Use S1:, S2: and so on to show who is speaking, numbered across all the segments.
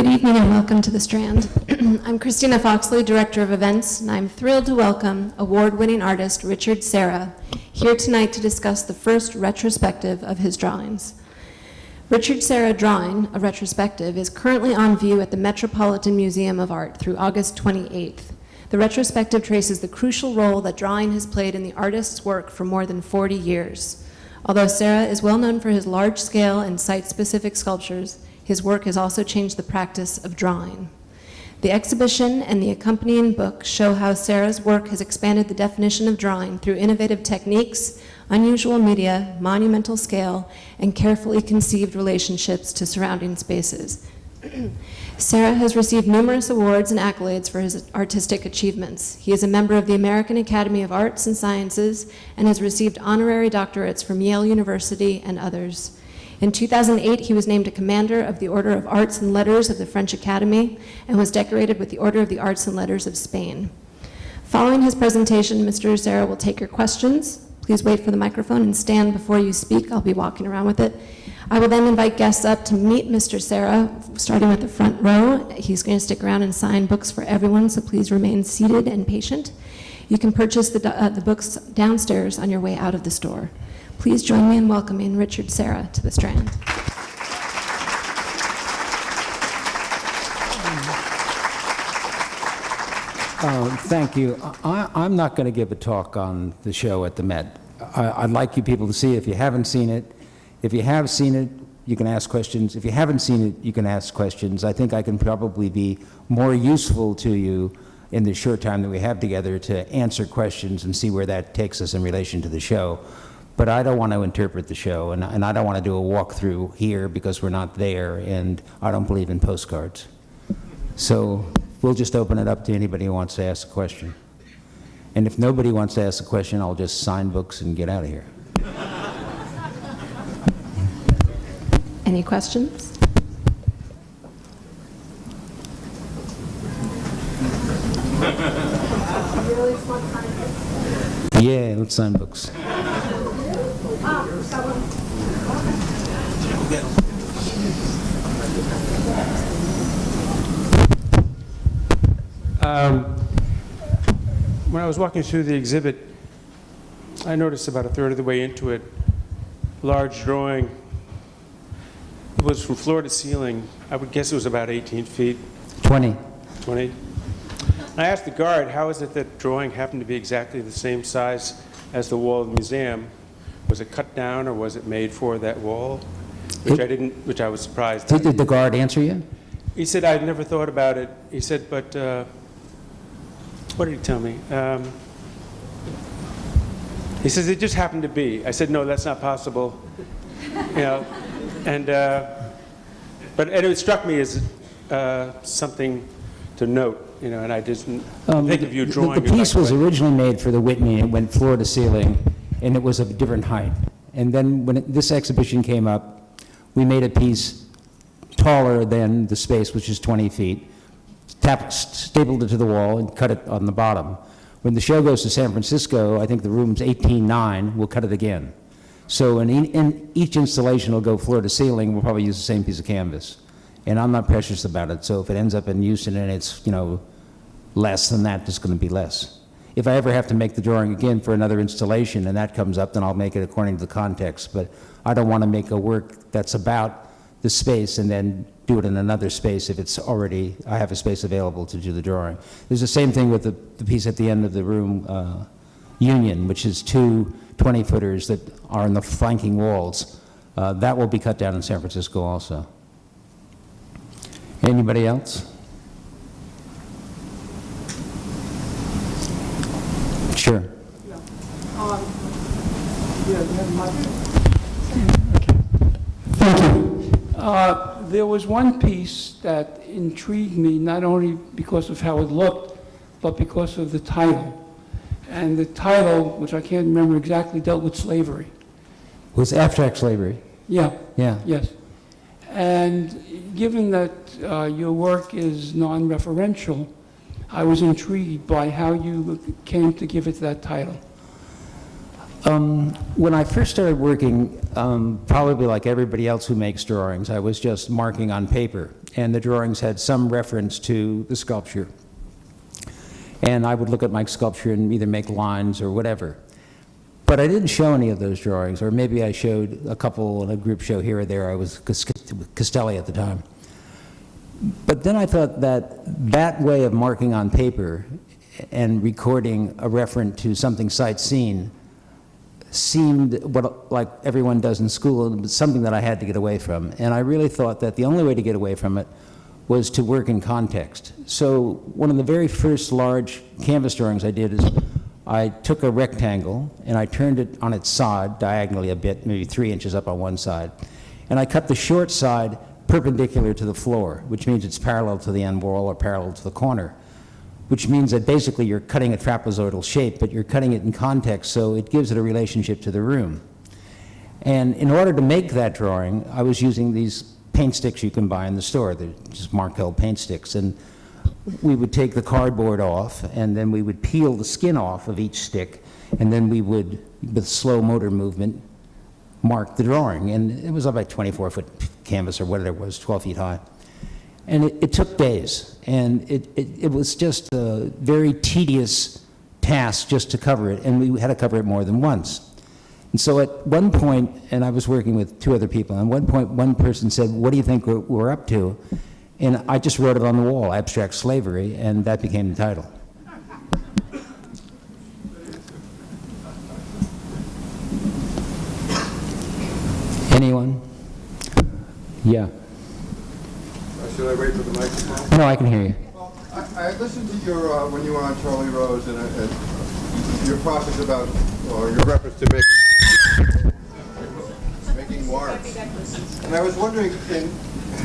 S1: Good evening and welcome to the Strand. I'm Christina Foxley, Director of Events, and I'm thrilled to welcome award-winning artist Richard Serra here tonight to discuss the first retrospective of his drawings. Richard Serra Drawing, a retrospective, is currently on view at the Metropolitan Museum of Art through August 28th. The retrospective traces the crucial role that drawing has played in the artist's work for more than 40 years. Although Serra is well known for his large-scale and site-specific sculptures, his work has also changed the practice of drawing. The exhibition and the accompanying book show how Serra's work has expanded the definition of drawing through innovative techniques, unusual media, monumental scale, and carefully conceived relationships to surrounding spaces. Serra has received numerous awards and accolades for his artistic achievements. He is a member of the American Academy of Arts and Sciences and has received honorary doctorates from Yale University and others. In 2008, he was named a Commander of the Order of Arts and Letters of the French Academy and was decorated with the Order of the Arts and Letters of Spain. Following his presentation, Mr. Serra will take your questions. Please wait for the microphone and stand before you speak. I'll be walking around with it. I will then invite guests up to meet Mr. Serra, starting with the front row. He's going to stick around and sign books for everyone, so please remain seated and patient. You can purchase the books downstairs on your way out of the store. Please join me in welcoming Richard Serra to the Strand.
S2: Thank you. I'm not going to give a talk on the show at the Met. I'd like you people to see it if you haven't seen it. If you have seen it, you can ask questions. If you haven't seen it, you can ask questions. I think I can probably be more useful to you in the short time that we have together to answer questions and see where that takes us in relation to the show. But I don't want to interpret the show, and I don't want to do a walkthrough here because we're not there, and I don't believe in postcards. So we'll just open it up to anybody who wants to ask a question. And if nobody wants to ask a question, I'll just sign books and get out of here.
S1: Any questions?
S2: Yeah, let's sign books.
S3: When I was walking through the exhibit, I noticed about a third of the way into it, large drawing. It was from floor to ceiling. I would guess it was about 18 feet.
S2: 20.
S3: 20. I asked the guard, how is it that drawing happened to be exactly the same size as the wall of the museum? Was it cut down or was it made for that wall? Which I was surprised.
S2: Did the guard answer you?
S3: He said, I'd never thought about it. He said, but, what did he tell me? He says, it just happened to be. I said, no, that's not possible. You know, and it struck me as something to note, you know, and I didn't think of you drawing.
S2: The piece was originally made for the Whitney. It went floor to ceiling, and it was of a different height. And then when this exhibition came up, we made a piece taller than the space, which is 20 feet, stapled it to the wall, and cut it on the bottom. When the show goes to San Francisco, I think the room's 18.9, we'll cut it again. So in each installation will go floor to ceiling, we'll probably use the same piece of canvas. And I'm not precious about it, so if it ends up in Houston and it's, you know, less than that, it's going to be less. If I ever have to make the drawing again for another installation and that comes up, then I'll make it according to the context. But I don't want to make a work that's about the space and then do it in another space if it's already, I have a space available to do the drawing. There's the same thing with the piece at the end of the room, Union, which is two 20-footers that are in the flanking walls. That will be cut down in San Francisco also. Anybody else? Sure.
S4: Thank you. There was one piece that intrigued me, not only because of how it looked, but because of the title. And the title, which I can't remember exactly, dealt with slavery.
S2: Was abstract slavery?
S4: Yeah.
S2: Yeah.
S4: Yes. And given that your work is non-referential, I was intrigued by how you came to give it that title.
S2: When I first started working, probably like everybody else who makes drawings, I was just marking on paper, and the drawings had some reference to the sculpture. And I would look at my sculpture and either make lines or whatever. But I didn't show any of those drawings, or maybe I showed a couple in a group show here or there. I was with Castelli at the time. But then I thought that that way of marking on paper and recording a reference to something sight seen seemed like everyone does in school, and it was something that I had to get away from. And I really thought that the only way to get away from it was to work in context. So one of the very first large canvas drawings I did is I took a rectangle and I turned it on its side diagonally a bit, maybe 3 inches up on one side. And I cut the short side perpendicular to the floor, which means it's parallel to the end wall or parallel to the corner, which means that basically you're cutting a trapezoidal shape, but you're cutting it in context, so it gives it a relationship to the room. And in order to make that drawing, I was using these paint sticks you can buy in the store. They're just Markel paint sticks. And we would take the cardboard off, and then we would peel the skin off of each stick, and then we would, with slow motor movement, mark the drawing. And it was about 24-foot canvas or whatever it was, 12 feet high. And it took days, and it was just a very tedious task just to cover it, and we had to cover it more than once. And so at one point, and I was working with 2 other people, and at one point one person said, "What do you think we're up to?" And I just wrote it on the wall, "Abstract Slavery," and that became the title. Anyone? Yeah.
S5: Should I wait for the microphone?
S2: No, I can hear you.
S5: Well, I listened to your, when you were on Charlie Rose, and your process about, or your reference to making marks. And I was wondering in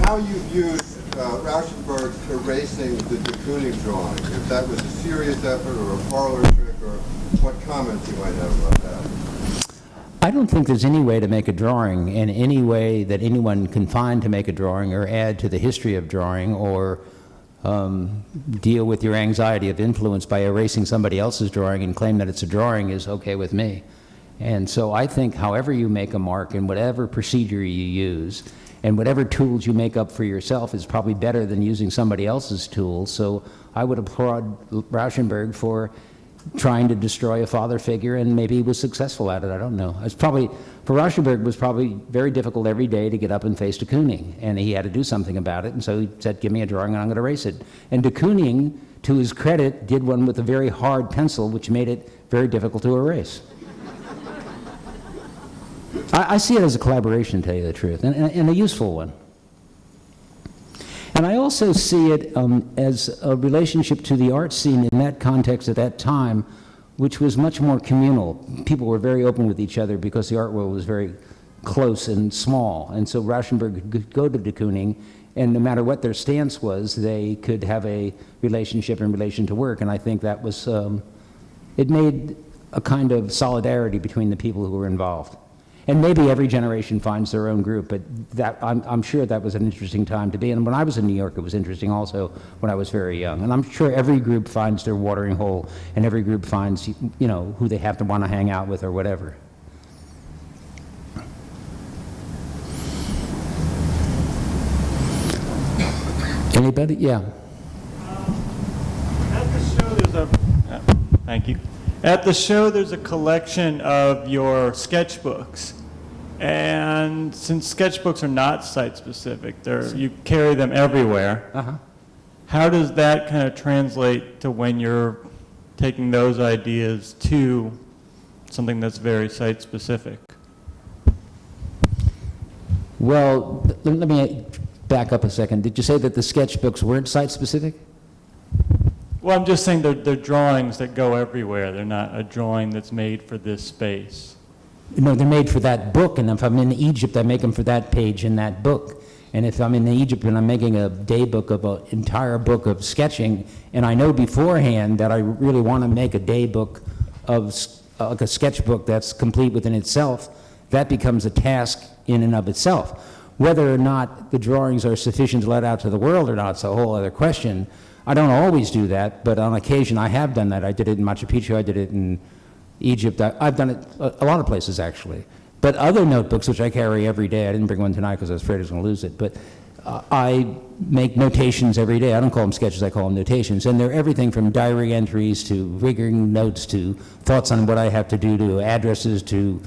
S5: how you've used Rauschenberg's erasing the de Kooning drawing, if that was a serious effort or a parlor trick, or what comments you might have about that.
S2: I don't think there's any way to make a drawing in any way that anyone can find to make a drawing or add to the history of drawing or deal with your anxiety of influence by erasing somebody else's drawing and claim that it's a drawing is okay with me. And so I think however you make a mark and whatever procedure you use and whatever tools you make up for yourself is probably better than using somebody else's tools. So I would applaud Rauschenberg for trying to destroy a father figure, and maybe he was successful at it, I don't know. It's probably, for Rauschenberg, it was probably very difficult every day to get up and face de Kooning, and he had to do something about it, and so he said, "Give me a drawing and I'm going to erase it." And de Kooning, to his credit, did one with a very hard pencil, which made it very difficult to erase. I see it as a collaboration, to tell you the truth, and a useful one. And I also see it as a relationship to the art scene in that context at that time, which was much more communal. People were very open with each other because the art world was very close and small. And so Rauschenberg could go to de Kooning, and no matter what their stance was, they could have a relationship in relation to work. And I think that was, it made a kind of solidarity between the people who were involved. And maybe every generation finds their own group, but that, I'm sure that was an interesting time to be. And when I was in New York, it was interesting also when I was very young. And I'm sure every group finds their watering hole, and every group finds, you know, who they have to want to hang out with or whatever. Anybody? Yeah.
S6: At the show, there's a, thank you. At the show, there's a collection of your sketchbooks. And since sketchbooks are not site-specific, you carry them everywhere.
S2: Uh-huh.
S6: How does that kind of translate to when you're taking those ideas to something that's very site-specific?
S2: Well, let me back up a second. Did you say that the sketchbooks weren't site-specific?
S6: Well, I'm just saying they're drawings that go everywhere. They're not a drawing that's made for this space.
S2: No, they're made for that book, and if I'm in Egypt, I make them for that page in that book. And if I'm in Egypt and I'm making a day book of an entire book of sketching, and I know beforehand that I really want to make a day book of like a sketchbook that's complete within itself, that becomes a task in and of itself. Whether or not the drawings are sufficient to let out to the world or not is a whole other question. I don't always do that, but on occasion I have done that. I did it in Machu Picchu, I did it in Egypt. I've done it a lot of places, actually. But other notebooks, which I carry every day, I didn't bring one tonight because I was afraid I was going to lose it, but I make notations every day. I don't call them sketches, I call them notations. And they're everything from diary entries to rigging notes to thoughts on what I have to do, to addresses, to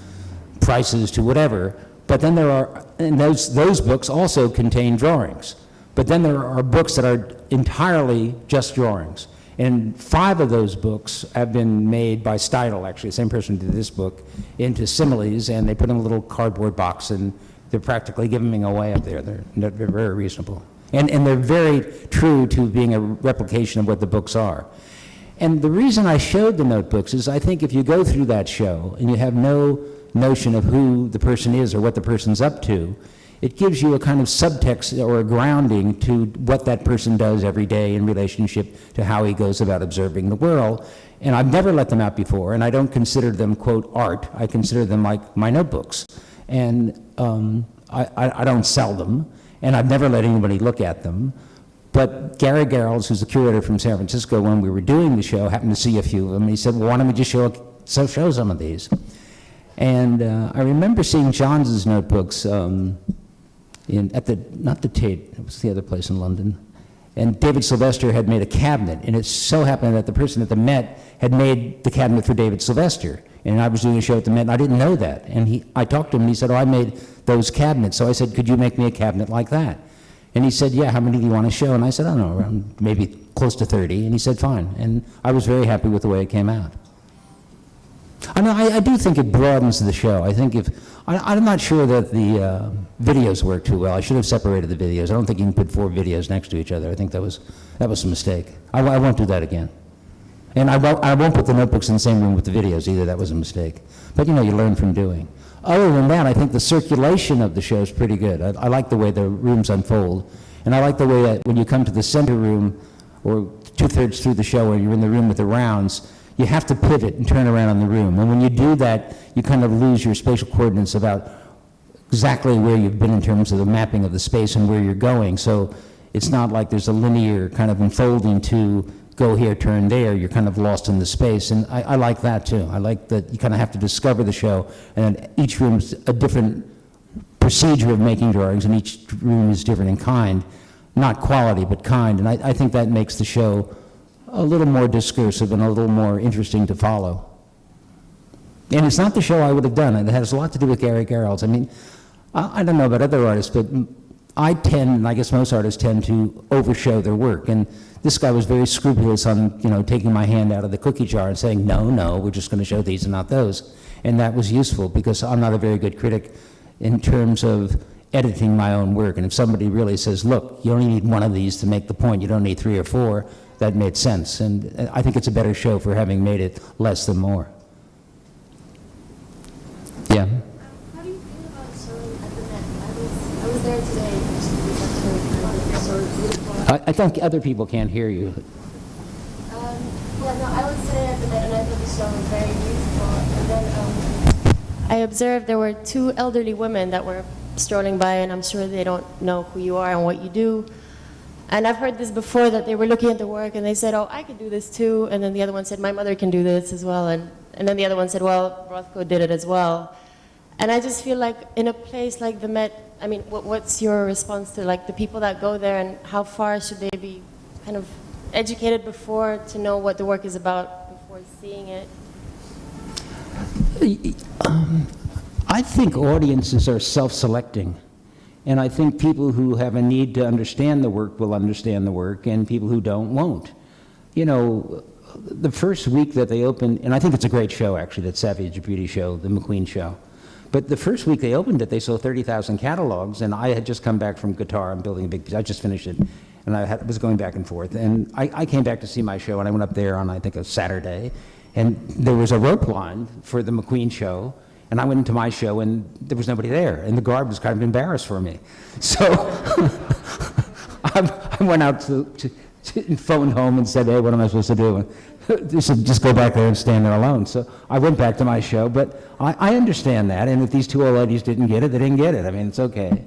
S2: prices, to whatever. But then there are, and those books also contain drawings. But then there are books that are entirely just drawings. And 5 of those books have been made by Steidl, actually, the same person who did this book, into similes, and they put in a little cardboard box, and they're practically giving them away up there. They're very reasonable. And they're very true to being a replication of what the books are. And the reason I showed the notebooks is I think if you go through that show and you have no notion of who the person is or what the person's up to, it gives you a kind of subtext or a grounding to what that person does every day in relationship to how he goes about observing the world. And I've never let them out before, and I don't consider them, quote, art. I consider them like my notebooks. And I don't sell them, and I've never let anybody look at them. But Gary Garrels, who's the curator from San Francisco, when we were doing the show, happened to see a few of them. And he said, well, why don't we just show some of these? And I remember seeing Johns' notebooks at not the Tate, it was the other place in London. And David Sylvester had made a cabinet, and it so happened that the person at the Met had made the cabinet for David Sylvester. And I was doing a show at the Met, and I didn't know that. And I talked to him, and he said, oh, I made those cabinets. So I said, could you make me a cabinet like that? And he said, yeah, how many do you want to show? And I said, I don't know, around maybe close to 30. And he said, fine. And I was very happy with the way it came out. I mean, I do think it broadens the show. I think I'm not sure that the videos work too well. I should have separated the videos. I don't think you can put 4 videos next to each other. I think that was a mistake. I won't do that again. And I won't put the notebooks in the same room with the videos either. That was a mistake. But you learn from doing. Other than that, I think the circulation of the show is pretty good. I like the way the rooms unfold. And I like the way that when you come to the center room, or 2/3 through the show, or you're in the room with the rounds, you have to pivot and turn around on the room. And when you do that, you kind of lose your spatial coordinates about exactly where you've been in terms of the mapping of the space and where you're going. So it's not like there's a linear kind of unfolding to go here, turn there. You're kind of lost in the space. And I like that too. I like that you kind of have to discover the show. And each room's a different procedure of making drawings, and each room is different in kind. Not quality, but kind. And I think that makes the show a little more discursive and a little more interesting to follow. And it's not the show I would have done. It has a lot to do with Gary Garrels. I mean, I don't know about other artists, but I tend, and I guess most artists tend to overshow their work. And this guy was very scrupulous on, taking my hand out of the cookie jar and saying, no, we're just going to show these and not those. And that was useful because I'm not a very good critic in terms of editing my own work. And if somebody really says, look, you only need 1 of these to make the point, you don't need 3 or 4, that made sense. And I think it's a better show for having made it less than more. Yeah?
S7: How do you feel about showing at the Met? I was there today, and so beautiful.
S2: I think other people can't hear you.
S7: I was today at the Met, and I thought the show was very beautiful. And then I observed there were 2 elderly women that were strolling by, and I'm sure they don't know who you are and what you do. And I've heard this before, that they were looking at the work and they said, oh, I could do this too. And then the other one said, my mother can do this as well. And then the other one said, well, Rothko did it as well. And I just feel like in a place like the Met, I mean, what's your response to the people that go there, and how far should they be kind of educated before to know what the work is about before seeing it?
S2: I think audiences are self-selecting. And I think people who have a need to understand the work will understand the work, and people who don't won't. The first week that they opened, and I think it's a great show actually, that Savage Beauty show, the McQueen show. But the first week they opened it, they sold 30,000 catalogs, and I had just come back from Qatar. I'm building a big piece. I just finished it, and I was going back and forth. And I came back to see my show, and I went up there on, I think, a Saturday, and there was a rope line for the McQueen show. And I went into my show, and there was nobody there, and the guard was kind of embarrassed for me. So I went out to phone home and said, hey, what am I supposed to do? And they said, just go back there and stand there alone. So I went back to my show, but I understand that, and if these 2 old ladies didn't get it, they didn't get it. I mean, it's okay.